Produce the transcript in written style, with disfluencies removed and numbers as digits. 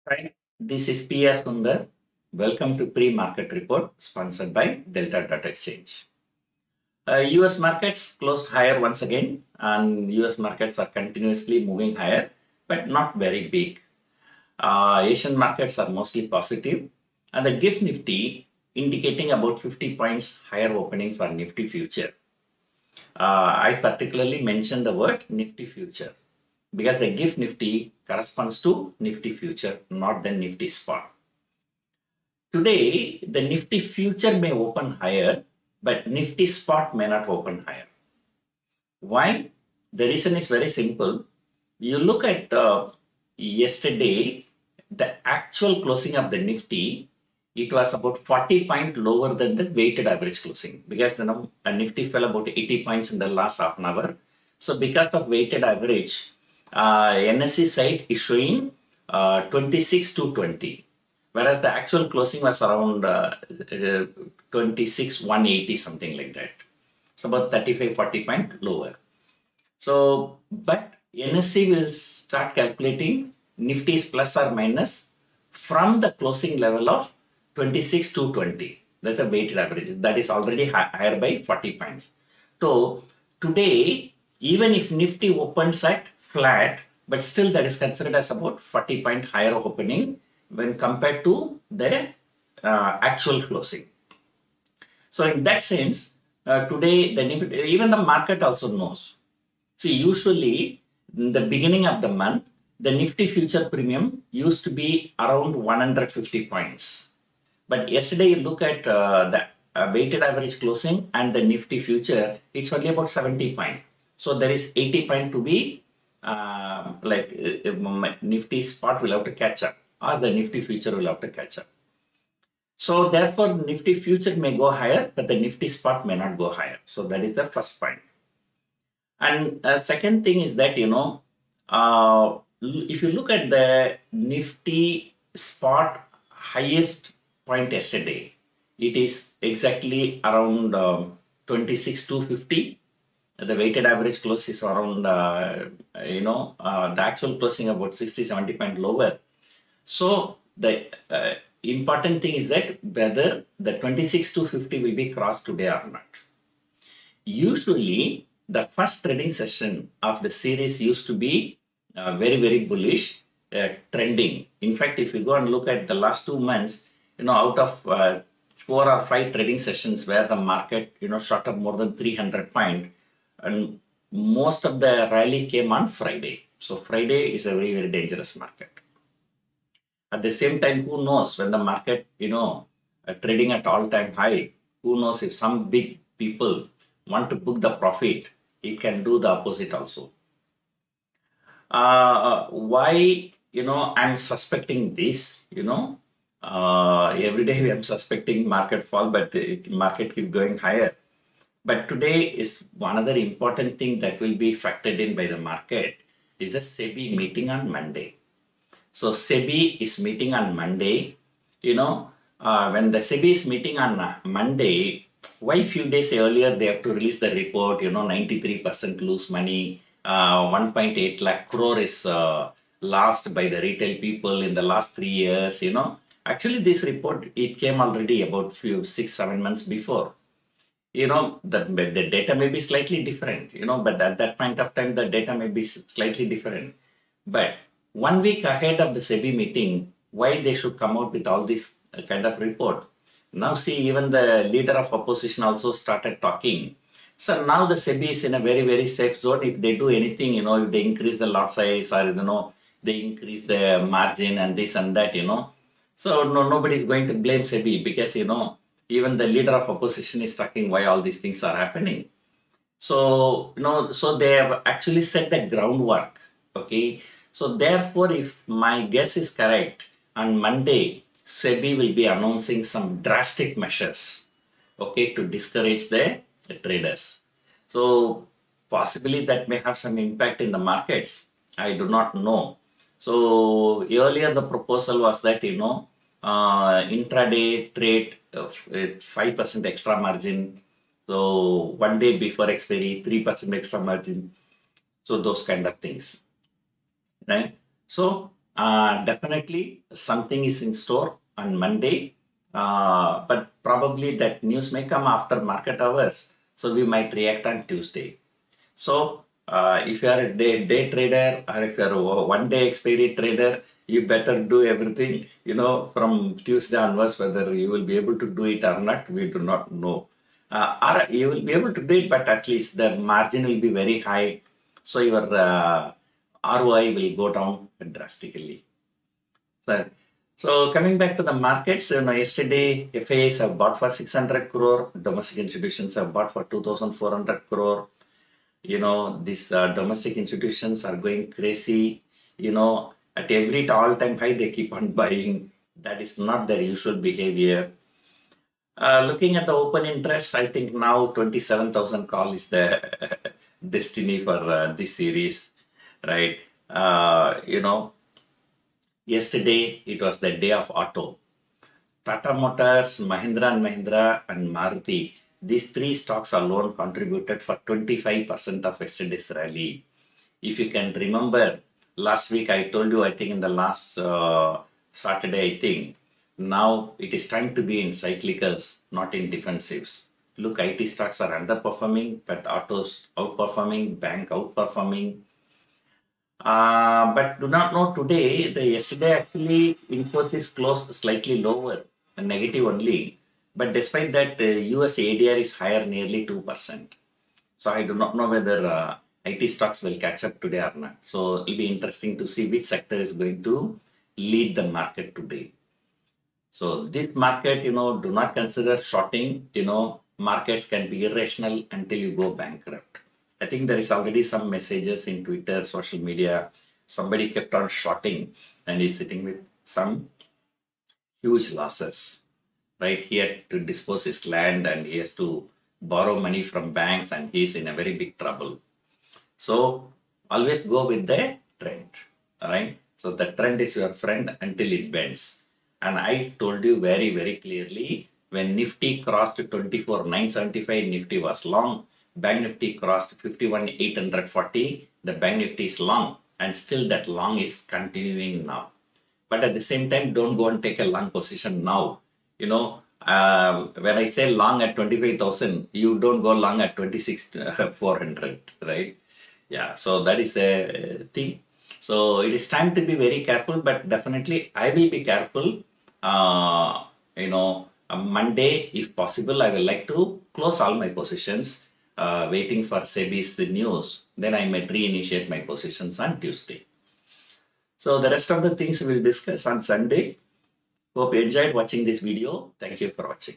Hi, this is PR Sundar. Welcome to Pre-Market Report sponsored by Delta Dot Exchange. US markets closed higher once again, and US markets are continuously moving higher, but not very big. Asian markets are mostly positive, and the GIFT Nifty indicating about 50 points higher opening for Nifty future. I particularly mentioned the word Nifty future because the GIFT Nifty corresponds to Nifty future, not the Nifty spot. Today, the Nifty future may open higher, but Nifty spot may not open higher. Why? The reason is very simple. You look at yesterday, the actual closing of the Nifty, it was about 40 points lower than the weighted average closing because the Nifty fell about 80 points in the last half an hour. So because of weighted average, NSE side is showing 26 to 20, whereas the actual closing was around 26 180, something like that. So about 35-40 point lower. So, but NSE will start calculating Nifty's plus or minus from the closing level of 26 to 20. That's a weighted average. That is already higher by 40 points. So, today, even if Nifty opens at flat, but still that is considered as about 40 point higher opening when compared to the actual closing. So, in that sense, today, even the market also knows. See, usually in the beginning of the month, the Nifty future premium used to be around 150 points. But yesterday, you look at the weighted average closing and the Nifty future, it's only about 70 points. So there is 80 points to be Nifty spot will have to catch up, or the Nifty future will have to catch up. So therefore, Nifty future may go higher, but the Nifty spot may not go higher. So that is the first point. And second thing is that, if you look at the Nifty spot highest point yesterday, it is exactly around 26,250. The weighted average close is around, the actual closing about 60-70 point lower. So the important thing is that whether the 26,250 will be crossed today or not. Usually, the first trading session of the series used to be very, very bullish, trending. In fact, if you go and look at the last 2 months, out of 4 or 5 trading sessions where the market, shot up more than 300 points, and most of the rally came on Friday. So Friday is a very, very dangerous market. At the same time, who knows when the market, trading at all-time high, who knows if some big people want to book the profit, it can do the opposite also. Why, I'm suspecting this, every day I'm suspecting market fall, but the market keep going higher. But today is one other important thing that will be factored in by the market is the SEBI meeting on Monday. So SEBI is meeting on Monday. When the SEBI is meeting on Monday, why few days earlier they have to release the report, 93% lose money, 1.8 lakh crore is lost by the retail people in the last 3 years, Actually, this report, it came already about 6-7 months before. The data may be slightly different, but at that point of time, the data may be slightly different. But 1 week ahead of the SEBI meeting, why they should come out with all this kind of report? Now see, even the leader of opposition also started talking. So now the SEBI is in a very, very safe zone. If they do anything, if they increase the lot size or, they increase the margin and this and that, So nobody is going to blame SEBI because, even the leader of opposition is talking why all these things are happening. So, so they have actually set the groundwork. Okay. So therefore, if my guess is correct, on Monday, SEBI will be announcing some drastic measures, okay, to discourage the traders. So possibly that may have some impact in the markets. I do not know. So earlier the proposal was that, intraday trade 5% extra margin. So 1 day before expiry, 3% extra margin. So those kind of things, right? So Definitely something is in store on Monday, but probably that news may come after market hours. So we might react on Tuesday. So if you are a day trader or if you are a one day expiry trader, you better do everything, from Tuesday onwards, whether you will be able to do it or not, we do not know. Or you will be able to do it, but at least the margin will be very high. So your ROI will go down drastically. So, so coming back to the markets, yesterday FAs have bought for 600 crore, domestic institutions have bought for 2,400 crore. These domestic institutions are going crazy. At every all-time high, they keep on buying. That is not their usual behavior. Looking at the open interest, I think now 27,000 call is the destiny for this series, right? Yesterday it was the day of auto. Tata Motors, Mahindra and Mahindra, and Maruti. These three stocks alone contributed for 25% of yesterday's rally. If you can remember, last week I told you, I think in the last Saturday, I think, now it is time to be in cyclicals, not in defensives. Look, IT stocks are underperforming, but autos outperforming, bank outperforming. But do not know today, the yesterday actually Infosys closed slightly lower, negative only. But despite that, US ADR is higher, nearly 2%. So I do not know whether IT stocks will catch up today or not. So it will be interesting to see which sector is going to lead the market today. So this market, do not consider shorting. Markets can be irrational until you go bankrupt. I think there is already some messages in Twitter, social media. Somebody kept on shorting and he's sitting with some huge losses, right? He had to dispose his land and he has to borrow money from banks and he's in a very big trouble. So always go with the trend, all right? So the trend is your friend until it bends. And I told you very, very clearly, when Nifty crossed 24,975, Nifty was long. Bank Nifty crossed 51,840, the Bank Nifty is long. And still that long is continuing now. But at the same time, don't go and take a long position now. When I say long at 25,000, you don't go long at 26,400, right? Yeah, so that is a thing. So it is time to be very careful, but definitely I will be careful. Monday, if possible, I will like to close all my positions, waiting for SEBI's news. Then I might reinitiate my positions on Tuesday. So the rest of the things we will discuss on Sunday. Hope you enjoyed watching this video. Thank you for watching.